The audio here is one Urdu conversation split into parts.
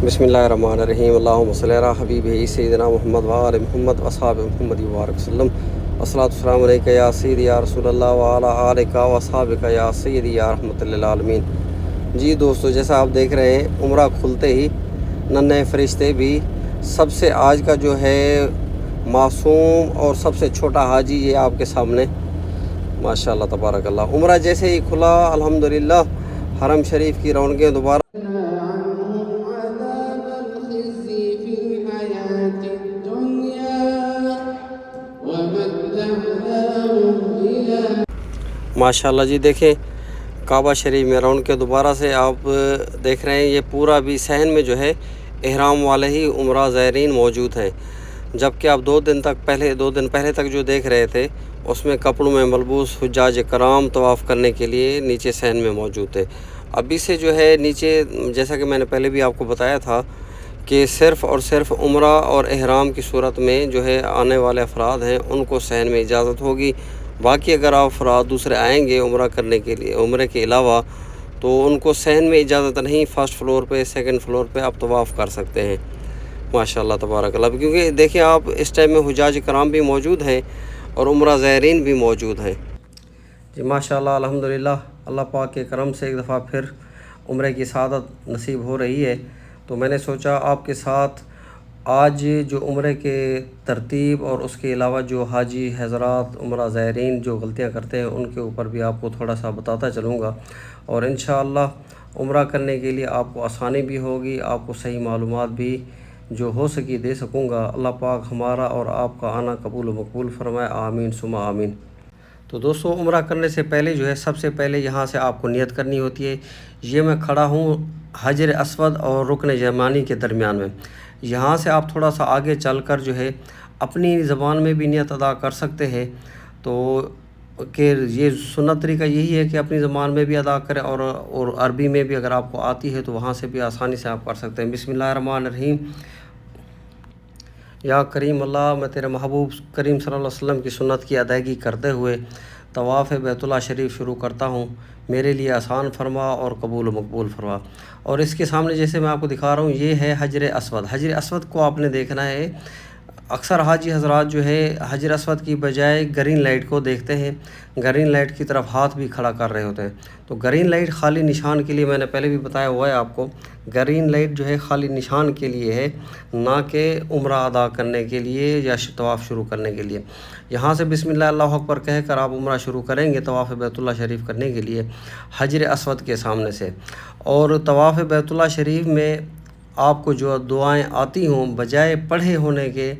بسم اللہ الرحمن الرحیم اللہم صلی علی حبیب سیدنا محمد وآل محمد واصحاب محمد وبارک وسلم الصلاۃ والسلام علیکہ یا سیدی یا رسول اللہ وعلی آلک واصحابک یا سیدی یا رحمت للعالمین۔ جی دوستو، جیسا آپ دیکھ رہے ہیں، عمرہ کھلتے ہی ننھے فرشتے بھی سب سے آج کا جو ہے معصوم اور سب سے چھوٹا حاجی یہ آپ کے سامنے ماشاءاللہ تبارک اللہ۔ عمرہ جیسے ہی کھلا الحمدللہ حرم شریف کی رونقیں دوبارہ ماشاءاللہ۔ جی دیکھیں، کعبہ شریف میں رونقیں دوبارہ سے آپ دیکھ رہے ہیں۔ یہ پورا بھی صحن میں جو ہے احرام والے ہی عمرہ زائرین موجود ہیں، جبکہ آپ دو دن پہلے تک جو دیکھ رہے تھے اس میں کپڑوں میں ملبوس حجاج کرام طواف کرنے کے لیے نیچے صحن میں موجود تھے۔ ابھی سے جو ہے نیچے، جیسا کہ میں نے پہلے بھی آپ کو بتایا تھا کہ صرف اور صرف عمرہ اور احرام کی صورت میں جو ہے آنے والے افراد ہیں ان کو صحن میں اجازت ہوگی۔ باقی اگر آپ افراد دوسرے آئیں گے عمرہ کرنے کے لیے عمرے کے علاوہ، تو ان کو صحن میں اجازت نہیں، فرسٹ فلور پہ سیکنڈ فلور پہ آپ طواف کر سکتے ہیں ماشاءاللہ تبارک اللہ۔ کیونکہ دیکھیں آپ، اس ٹائم میں حجاج کرام بھی موجود ہیں اور عمرہ زائرین بھی موجود ہیں۔ جی ماشاءاللہ الحمدللہ، اللہ پاک کے کرم سے ایک دفعہ پھر عمرے کی سعادت نصیب ہو رہی ہے، تو میں نے سوچا آپ کے ساتھ آج جو عمرے کے ترتیب اور اس کے علاوہ جو حاجی حضرات عمرہ زائرین جو غلطیاں کرتے ہیں ان کے اوپر بھی آپ کو تھوڑا سا بتاتا چلوں گا، اور انشاءاللہ عمرہ کرنے کے لیے آپ کو آسانی بھی ہوگی، آپ کو صحیح معلومات بھی جو ہو سکی دے سکوں گا۔ اللہ پاک ہمارا اور آپ کا آنا قبول و مقبول فرمائے، آمین ثم آمین۔ تو دوستو، عمرہ کرنے سے پہلے جو ہے سب سے پہلے یہاں سے آپ کو نیت کرنی ہوتی ہے۔ یہ میں کھڑا ہوں حجر اسود اور رکن یمانی کے درمیان میں۔ یہاں سے آپ تھوڑا سا آگے چل کر جو ہے اپنی زبان میں بھی نیت ادا کر سکتے ہیں، تو کہ یہ سنت طریقہ یہی ہے کہ اپنی زبان میں بھی ادا کریں اور عربی میں بھی اگر آپ کو آتی ہے تو وہاں سے بھی آسانی سے آپ کر سکتے ہیں۔ بسم اللہ الرحمن الرحیم۔ یا کریم اللہ، میں تیرے محبوب کریم صلی اللہ علیہ وسلم کی سنت کی ادائیگی کرتے ہوئے طواف بیت اللہ شریف شروع کرتا ہوں، میرے لیے آسان فرما اور قبول و مقبول فرما۔ اور اس کے سامنے جیسے میں آپ کو دکھا رہا ہوں، یہ ہے حجر اسود۔ حجر اسود کو آپ نے دیکھنا ہے۔ اکثر حاجی حضرات جو ہے حجر اسود کی بجائے گرین لائٹ کو دیکھتے ہیں، گرین لائٹ کی طرف ہاتھ بھی کھڑا کر رہے ہوتے ہیں۔ تو گرین لائٹ خالی نشان کے لیے، میں نے پہلے بھی بتایا ہوا ہے آپ کو، گرین لائٹ جو ہے خالی نشان کے لیے ہے، نہ کہ عمرہ ادا کرنے کے لیے یا طواف شروع کرنے کے لیے۔ یہاں سے بسم اللہ اللہ اکبر کہہ کر آپ عمرہ شروع کریں گے طواف بیت اللہ شریف کرنے کے لیے حجر اسود کے سامنے سے۔ اور طواف بیت اللہ شریف میں آپ کو جو دعائیں آتی ہوں، بجائے پڑھے ہونے کے،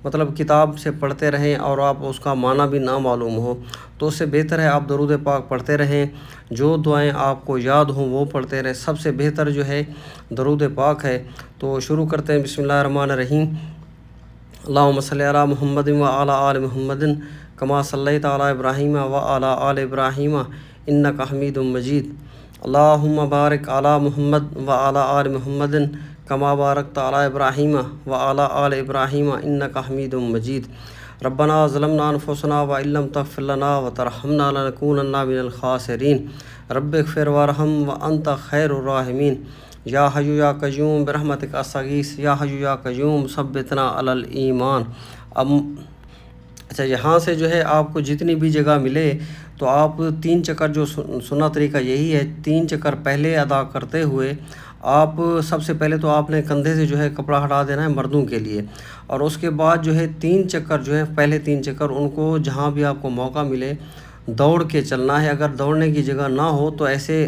مطلب کتاب سے پڑھتے رہیں اور آپ اس کا معنی بھی نہ معلوم ہو، تو اس سے بہتر ہے آپ درود پاک پڑھتے رہیں۔ جو دعائیں آپ کو یاد ہوں وہ پڑھتے رہیں، سب سے بہتر جو ہے درود پاک ہے۔ تو شروع کرتے ہیں۔ بسم اللہ الرحمن الرحیم۔ اللہم صلی علی محمد وعلی آل محمد کما صلیت علی ابراہیم وعلی آل ابراہیم انک حمید مجید۔ اللہم بارک علی محمد وعلی آل محمد کما بارکت علی ابراہیم وعلی آل ابراہیم انک حمید مجید۔ ربنا ظلمنا انفسنا وان لم تغفر لنا وترحمنا لنکونن من الخاسرین۔ رب اغفر وارحم وانت خیر الراحمین۔ یا حی یا قیوم برحمتک استغیث، یا حی یا قیوم ثبتنا علی الایمان۔ اچھا، یہاں سے جو ہے آپ کو جتنی بھی جگہ ملے تو آپ 3 چکر، جو سنت طریقہ یہی ہے، 3 چکر پہلے ادا کرتے ہوئے آپ سب سے پہلے تو آپ نے کندھے سے جو ہے کپڑا ہٹا دینا ہے مردوں کے لیے، اور اس کے بعد جو ہے 3 چکر جو ہے، پہلے 3 چکر ان کو جہاں بھی آپ کو موقع ملے دوڑ کے چلنا ہے۔ اگر دوڑنے کی جگہ نہ ہو تو ایسے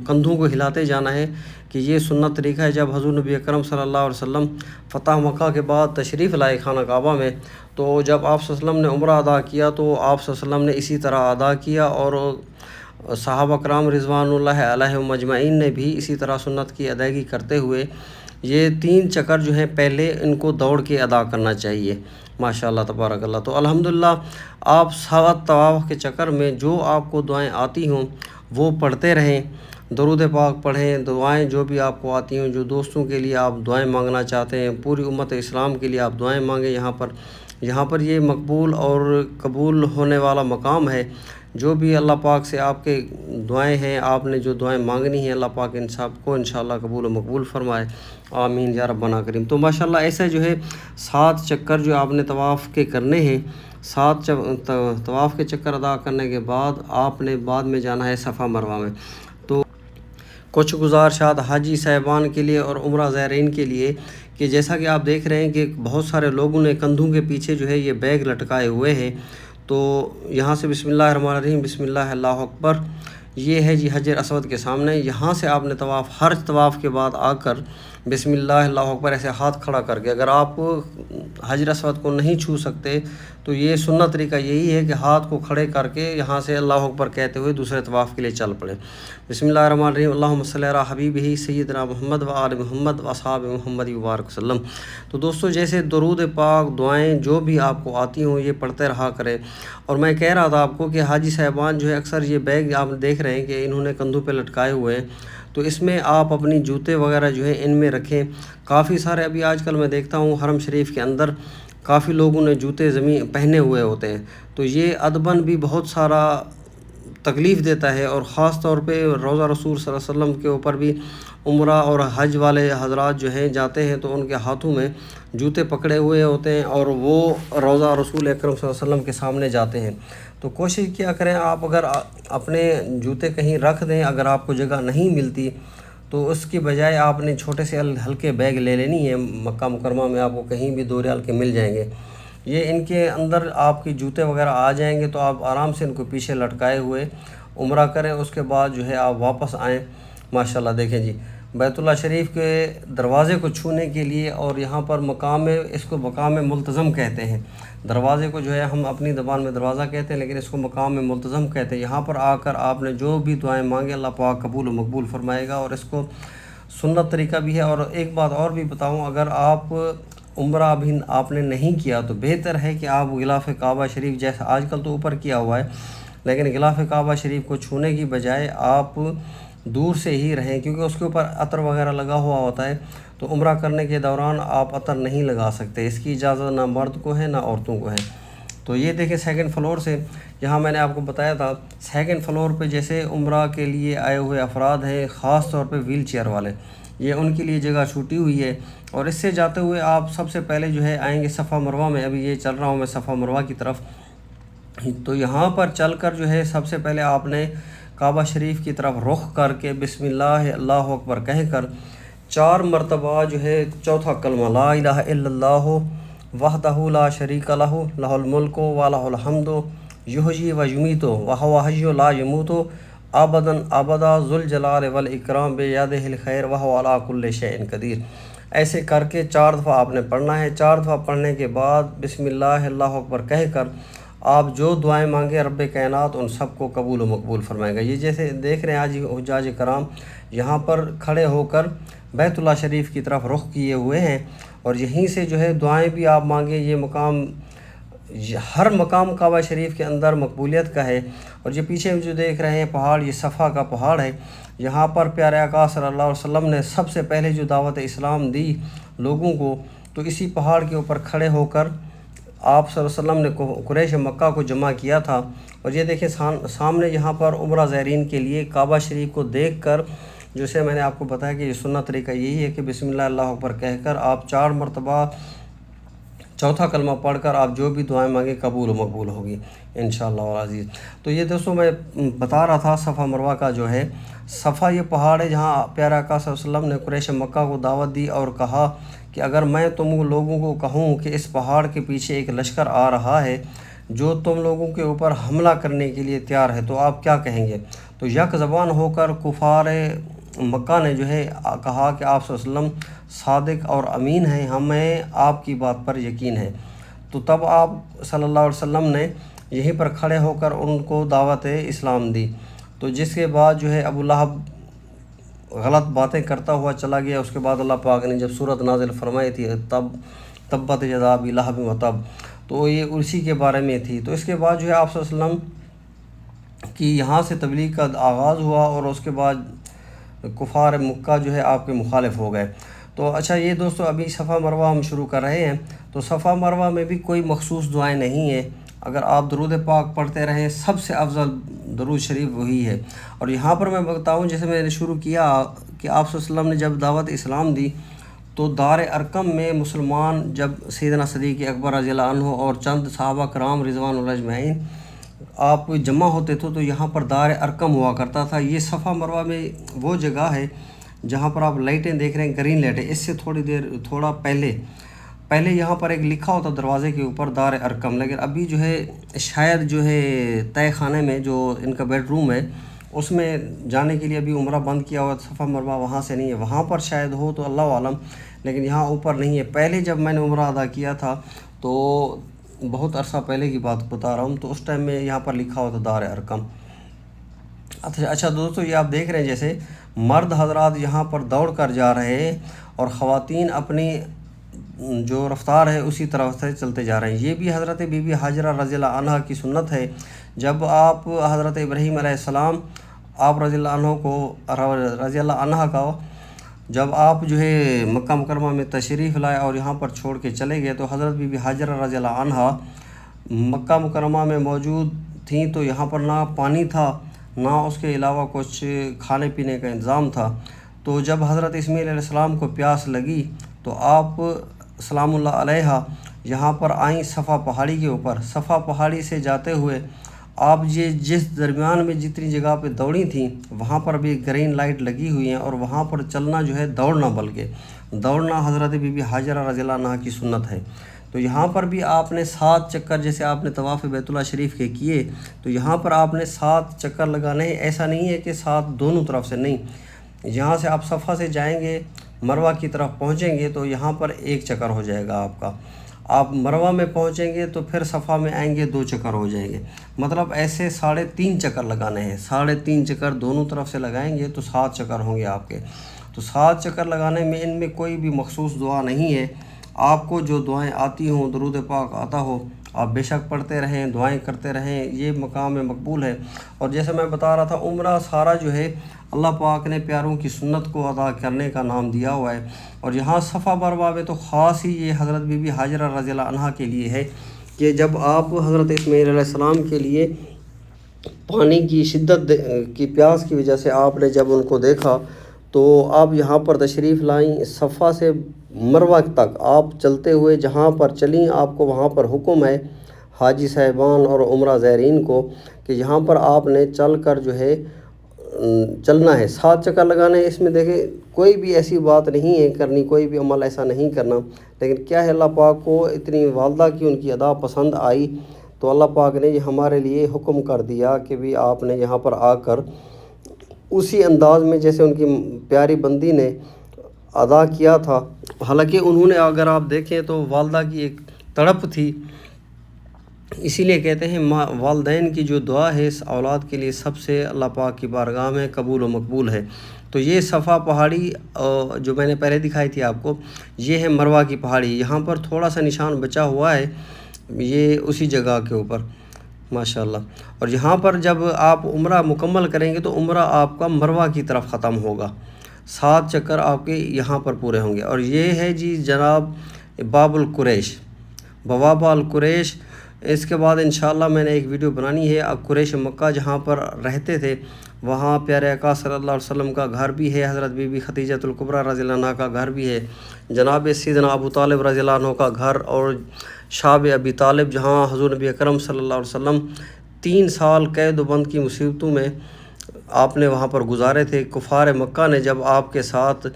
کندھوں کو ہلاتے جانا ہے، کہ یہ سنت طریقہ ہے۔ جب حضور نبی اکرم صلی اللہ علیہ وسلم فتح مکہ کے بعد تشریف لائے خانہ کعبہ میں، تو جب آپ صلی اللہ علیہ وسلم نے عمرہ ادا کیا تو آپ صلی اللہ علیہ وسلم نے اسی طرح ادا کیا، اور صحابہ کرام رضوان اللہ علیہم اجمعین نے بھی اسی طرح سنت کی ادائیگی کرتے ہوئے یہ 3 چکر جو ہیں پہلے ان کو دوڑ کے ادا کرنا چاہیے ماشاءاللہ تبارک اللہ۔ تو الحمدللہ آپ 7 طواف کے چکر میں جو آپ کو دعائیں آتی ہوں وہ پڑھتے رہیں، درود پاک پڑھیں، دعائیں جو بھی آپ کو آتی ہوں، جو دوستوں کے لیے آپ دعائیں مانگنا چاہتے ہیں، پوری امت اسلام کے لیے آپ دعائیں مانگیں۔ یہاں پر یہاں پر یہ مقبول اور قبول ہونے والا مقام ہے۔ جو بھی اللہ پاک سے آپ کے دعائیں ہیں، آپ نے جو دعائیں مانگنی ہیں، اللہ پاک ان سب کو انشاءاللہ قبول و مقبول فرمائے، آمین یا ربنا کریم۔ تو ماشاءاللہ ایسے جو ہے 7 چکر جو آپ نے طواف کے کرنے ہیں، 7 طواف کے چکر ادا کرنے کے بعد آپ نے بعد میں جانا ہے صفا مروہ میں۔ تو کچھ گزارشات حاجی صاحبان کے لیے اور عمرہ زائرین کے لیے کہ جیسا کہ آپ دیکھ رہے ہیں کہ بہت سارے لوگوں نے کندھوں کے پیچھے جو ہے یہ بیگ لٹکائے ہوئے ہیں۔ تو یہاں سے بسم اللہ الرحمن الرحیم، بسم اللہ اللہ اکبر، یہ ہے جی حجر اسود کے سامنے۔ یہاں سے آپ نے ہر طواف کے بعد آ کر بسم اللہ اللہ اکبر ایسے ہاتھ کھڑا کر کے، اگر آپ حجر اسود کو نہیں چھو سکتے تو یہ سنت طریقہ یہی ہے کہ ہاتھ کو کھڑے کر کے یہاں سے اللہ اکبر کہتے ہوئے دوسرے طواف کے لیے چل پڑے۔ بسم اللہ الرحمن الرحیم، اللہم صلی علی حبیبہ سیدنا محمد و آل محمد و اصحاب محمد مبارک وسلم۔ تو دوستو جیسے درود پاک دعائیں جو بھی آپ کو آتی ہوں یہ پڑھتے رہا کریں۔ اور میں کہہ رہا تھا آپ کو کہ حاجی صاحبان جو ہے اکثر یہ بیگ آپ دیکھ رہے ہیں کہ انہوں نے کندھوں پہ لٹکائے ہوئے ہیں، تو اس میں آپ اپنی جوتے وغیرہ جو ہے ان میں رکھیں۔ کافی سارے ابھی آج کل میں دیکھتا ہوں حرم شریف کے اندر کافی لوگوں نے جوتے زمین پہنے ہوئے ہوتے ہیں، تو یہ ادباً بھی بہت سارا تکلیف دیتا ہے، اور خاص طور پہ روضہ رسول صلی اللہ علیہ وسلم کے اوپر بھی عمرہ اور حج والے حضرات جو ہیں جاتے ہیں تو ان کے ہاتھوں میں جوتے پکڑے ہوئے ہوتے ہیں اور وہ روضہ رسول اکرم صلی اللہ علیہ وسلم کے سامنے جاتے ہیں۔ تو کوشش کیا کریں آپ اگر اپنے جوتے کہیں رکھ دیں، اگر آپ کو جگہ نہیں ملتی تو اس کی بجائے آپ نے چھوٹے سے ہلکے بیگ لے لینی ہے۔ مکہ مکرمہ میں آپ کو کہیں بھی 2 ریال کے مل جائیں گے، یہ ان کے اندر آپ کی جوتے وغیرہ آ جائیں گے، تو آپ آرام سے ان کو پیچھے لٹکائے ہوئے عمرہ کریں۔ اس کے بعد جو ہے آپ واپس آئیں۔ ماشاءاللہ دیکھیں جی بیت اللہ شریف کے دروازے کو چھونے کے لیے، اور یہاں پر اس کو مقام ملتزم کہتے ہیں۔ دروازے کو جو ہے ہم اپنی زبان میں دروازہ کہتے ہیں، لیکن اس کو مقام ملتزم کہتے ہیں۔ یہاں پر آ کر آپ نے جو بھی دعائیں مانگے اللہ پاک قبول و مقبول فرمائے گا، اور اس کو سنت طریقہ بھی ہے۔ اور ایک بات اور بھی بتاؤں، اگر آپ عمرہ ابھی آپ نے نہیں کیا تو بہتر ہے کہ آپ غلاف کعبہ شریف، جیسا آج کل تو اوپر کیا ہوا ہے، لیکن غلاف کعبہ شریف کو چھونے کی بجائے آپ دور سے ہی رہیں، کیونکہ اس کے اوپر عطر وغیرہ لگا ہوا ہوتا ہے، تو عمرہ کرنے کے دوران آپ عطر نہیں لگا سکتے، اس کی اجازت نہ مرد کو ہے نہ عورتوں کو ہے۔ تو یہ دیکھیں 2nd فلور سے، یہاں میں نے آپ کو بتایا تھا 2nd فلور پہ جیسے عمرہ کے لیے آئے ہوئے افراد ہیں، خاص طور پہ ویل چیئر والے، یہ ان کے لیے جگہ چھوٹی ہوئی ہے۔ اور اس سے جاتے ہوئے آپ سب سے پہلے جو ہے آئیں گے صفا مروہ میں۔ ابھی یہ چل رہا ہوں میں صفا مروہ کی طرف، تو یہاں پر چل کر جو ہے سب سے پہلے آپ نے کعبہ شریف کی طرف رخ کر کے بسم اللہ اللہ اکبر کہہ کر 4 مرتبہ جو ہے چوتھا کلمہ لا الہ الا اللہ وحدہ لا شریک لہ لہ الملک و لہ الحمد یحیی و یمیت وہو حی لا یموت ابدا ابدا ذو الجلال والاکرام بیدہ الخیر وہو علی کل شیء قدیر، ایسے کر کے 4 دفعہ آپ نے پڑھنا ہے۔ 4 دفعہ پڑھنے کے بعد بسم اللہ اللہ اکبر کہہ کر آپ جو دعائیں مانگے رب کائنات ان سب کو قبول و مقبول فرمائے گا۔ یہ جیسے دیکھ رہے ہیں آج حجاج کرام یہاں پر کھڑے ہو کر بیت اللہ شریف کی طرف رخ کیے ہوئے ہیں، اور یہیں سے جو ہے دعائیں بھی آپ مانگیں۔ یہ مقام، ہر مقام کعبہ شریف کے اندر مقبولیت کا ہے۔ اور یہ پیچھے جو دیکھ رہے ہیں پہاڑ، یہ صفا کا پہاڑ ہے۔ یہاں پر پیارے آقا صلی اللہ علیہ وسلم نے سب سے پہلے جو دعوت اسلام دی لوگوں کو، تو اسی پہاڑ کے اوپر کھڑے ہو کر آپ صلی اللہ علیہ وسلم نے قریش مکہ کو جمع کیا تھا۔ اور یہ دیکھیں سامنے یہاں پر عمرہ زائرین کے لیے کعبہ شریف کو دیکھ کر، جیسے میں نے آپ کو بتایا کہ یہ سنت طریقہ یہی ہے کہ بسم اللہ اللہ اکبر کہہ کر آپ 4 مرتبہ چوتھا کلمہ پڑھ کر آپ جو بھی دعائیں مانگیں قبول و مقبول ہوگی انشاءاللہ العزیز۔ تو یہ دوستوں میں بتا رہا تھا صفا مروہ کا جو ہے، صفا یہ پہاڑ ہے جہاں پیارا آقا صلی اللہ علیہ وسلم نے قریش مکہ کو دعوت دی اور کہا کہ اگر میں تم لوگوں کو کہوں کہ اس پہاڑ کے پیچھے ایک لشکر آ رہا ہے جو تم لوگوں کے اوپر حملہ کرنے کے لیے تیار ہے تو آپ کیا کہیں گے؟ تو یک زبان ہو کر کفار مکہ نے جو ہے کہا کہ آپ صلی اللہ علیہ وسلم صادق اور امین ہیں، ہمیں آپ کی بات پر یقین ہے۔ تو تب آپ صلی اللہ علیہ وسلم نے یہیں پر کھڑے ہو کر ان کو دعوت اسلام دی۔ تو جس کے بعد جو ہے ابو لہب غلط باتیں کرتا ہوا چلا گیا۔ اس کے بعد اللہ پاک نے جب صورت نازل فرمائی تھی تبت یدا ابی لہب وتب، تو یہ اسی کے بارے میں تھی۔ تو اس کے بعد جو ہے آپ صلی اللہ علیہ وسلم کی یہاں سے تبلیغ کا آغاز ہوا، اور اس کے بعد کفار مکہ جو ہے آپ کے مخالف ہو گئے۔ تو اچھا یہ دوستو ابھی صفا مروہ ہم شروع کر رہے ہیں. تو صفا مروہ میں بھی کوئی مخصوص دعائیں نہیں ہیں. اگر آپ درود پاک پڑھتے رہیں سب سے افضل درود شریف وہی ہے. اور یہاں پر میں بتاؤں جیسے میں نے شروع کیا کہ آپ صلی اللہ علیہ وسلم نے جب دعوت اسلام دی تو دار ارقم میں مسلمان جب سیدنا صدیق اکبر رضی اللہ عنہ اور چند صحابہ کرام رضوان اللہ اجمعین آپ جمع ہوتے تھے تو یہاں پر دار ارقم ہوا کرتا تھا. یہ صفا مروہ میں وہ جگہ ہے جہاں پر آپ لائٹیں دیکھ رہے ہیں گرین لائٹیں. اس سے تھوڑا پہلے یہاں پر ایک لکھا ہوتا دروازے کے اوپر دار ارقم, لیکن ابھی جو ہے شاید جو ہے تہہ خانے میں جو ان کا بیڈ روم ہے اس میں جانے کے لیے ابھی عمرہ بند کیا ہوا. صفا مروہ وہاں سے نہیں ہے, وہاں پر شاید ہو تو اللہ عالم, لیکن یہاں اوپر نہیں ہے. پہلے جب میں نے عمرہ ادا کیا تھا تو بہت عرصہ پہلے کی بات بتا رہا ہوں, تو اس ٹائم میں یہاں پر لکھا ہوتا دار ارقم. اچھا دوستو یہ آپ دیکھ رہے ہیں جیسے مرد حضرات یہاں پر دوڑ کر جا رہے ہیں اور خواتین اپنی جو رفتار ہے اسی طرف سے چلتے جا رہے ہیں. یہ بھی حضرت بی بی ہاجرہ رضی اللہ عنہ کی سنت ہے. جب آپ حضرت ابراہیم علیہ السلام آپ رضی اللہ عنہ کا جب آپ جو ہے مکہ مکرمہ میں تشریف لائے اور یہاں پر چھوڑ کے چلے گئے تو حضرت بی بی ہاجرہ رضی اللہ عنہ مکہ مکرمہ میں موجود تھیں. تو یہاں پر نہ پانی تھا نہ اس کے علاوہ کچھ کھانے پینے کا انتظام تھا. تو جب حضرت اسماعیل علیہ السلام کو پیاس لگی تو آپ سلام اللہ علیہ یہاں پر آئیں صفا پہاڑی کے اوپر. صفا پہاڑی سے جاتے ہوئے آپ یہ جس درمیان میں جتنی جگہ پہ دوڑی تھیں وہاں پر بھی گرین لائٹ لگی ہوئی ہیں, اور وہاں پر چلنا جو ہے دوڑنا, بلکہ دوڑنا حضرت بی بی ہاجرہ رضی اللہ عنہ کی سنت ہے. تو یہاں پر بھی آپ نے 7 چکر جیسے آپ نے طواف بیت اللہ شریف کے کیے تو یہاں پر آپ نے 7 چکر لگانے ہیں. ایسا نہیں ہے کہ 7 دونوں طرف سے, نہیں. یہاں سے آپ صفا سے جائیں گے مروہ کی طرف پہنچیں گے تو یہاں پر 1 چکر ہو جائے گا آپ کا. آپ مروہ میں پہنچیں گے تو پھر صفا میں آئیں گے 2 چکر ہو جائیں گے. مطلب ایسے 3.5 چکر لگانے ہیں. 3.5 چکر دونوں طرف سے لگائیں گے تو 7 چکر ہوں گے آپ کے. تو 7 چکر لگانے میں ان میں کوئی بھی مخصوص دعا نہیں ہے. آپ کو جو دعائیں آتی ہوں, درود پاک آتا ہو, آپ بے شک پڑھتے رہیں, دعائیں کرتے رہیں. یہ مقام مقبول ہے. اور جیسے میں بتا رہا تھا عمرہ سارا جو ہے اللہ پاک نے پیاروں کی سنت کو ادا کرنے کا نام دیا ہوا ہے. اور یہاں صفا مروہ میں تو خاص ہی یہ حضرت بی بی ہاجرہ رضی اللہ عنہا کے لیے ہے کہ جب آپ حضرت اسماعیل علیہ السلام کے لیے پانی کی شدت کی پیاس کی وجہ سے آپ نے جب ان کو دیکھا تو آپ یہاں پر تشریف لائیں. صفا سے مروہ تک آپ چلتے ہوئے جہاں پر چلیں آپ کو وہاں پر حکم ہے حاجی صاحبان اور عمرہ زائرین کو کہ یہاں پر آپ نے چل کر جو ہے چلنا ہے. 7 چکر لگانے ہیں. اس میں دیکھیں کوئی بھی ایسی بات نہیں ہے کرنی, کوئی بھی عمل ایسا نہیں کرنا, لیکن کیا ہے اللہ پاک کو اتنی والدہ کی ان کی ادا پسند آئی تو اللہ پاک نے یہ ہمارے لیے حکم کر دیا کہ بھی آپ نے یہاں پر آ کر اسی انداز میں جیسے ان کی پیاری بندی نے ادا کیا تھا. حالانکہ انہوں نے اگر آپ دیکھیں تو والدہ کی ایک تڑپ تھی, اسی لیے کہتے ہیں والدین کی جو دعا ہے اس اولاد کے لیے سب سے اللہ پاک کی بارگاہ میں قبول و مقبول ہے. تو یہ صفا پہاڑی جو میں نے پہلے دکھائی تھی آپ کو, یہ ہے مروہ کی پہاڑی. یہاں پر تھوڑا سا نشان بچا ہوا ہے, یہ اسی جگہ کے اوپر ماشاءاللہ. اور یہاں پر جب آپ عمرہ مکمل کریں گے تو عمرہ آپ کا مروہ کی طرف ختم ہوگا. 7 چکر آپ کے یہاں پر پورے ہوں گے. اور یہ ہے جی جناب باب القریش, بوابہ القریش. اس کے بعد انشاءاللہ میں نے ایک ویڈیو بنانی ہے. اب قریش مکہ جہاں پر رہتے تھے وہاں پیارے آقا صلی اللہ علیہ وسلم کا گھر بھی ہے, حضرت بی بی خدیجۃ الکبریٰ رضی اللہ عنہا کا گھر بھی ہے, جناب سیدنا ابو طالب رضی اللہ عنہ کا گھر, اور شاب ابی طالب جہاں حضور نبی اکرم صلی اللہ علیہ وسلم 3 سال قید و بند کی مصیبتوں میں آپ نے وہاں پر گزارے تھے. کفار مکہ نے جب آپ کے ساتھ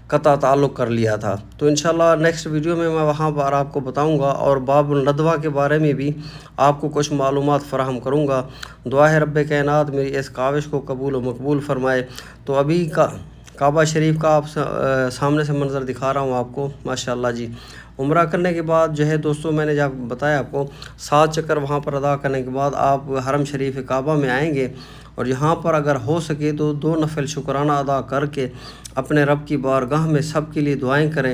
قطع تعلق کر لیا تھا. تو انشاءاللہ نیکسٹ ویڈیو میں وہاں پر آپ کو بتاؤں گا, اور باب الندوہ کے بارے میں بھی آپ کو کچھ معلومات فراہم کروں گا. دعا ہے رب کائنات میری اس کاوش کو قبول و مقبول فرمائے. تو ابھی کعبہ شریف کا آپ سامنے سے منظر دکھا رہا ہوں آپ کو ماشاءاللہ جی. عمرہ کرنے کے بعد جو ہے دوستوں میں نے جب بتایا آپ کو 7 چکر وہاں پر ادا کرنے کے بعد آپ حرم شریف کعبہ میں آئیں گے, اور یہاں پر اگر ہو سکے تو 2 نفل شکرانہ ادا کر کے اپنے رب کی بارگاہ میں سب کے لیے دعائیں کریں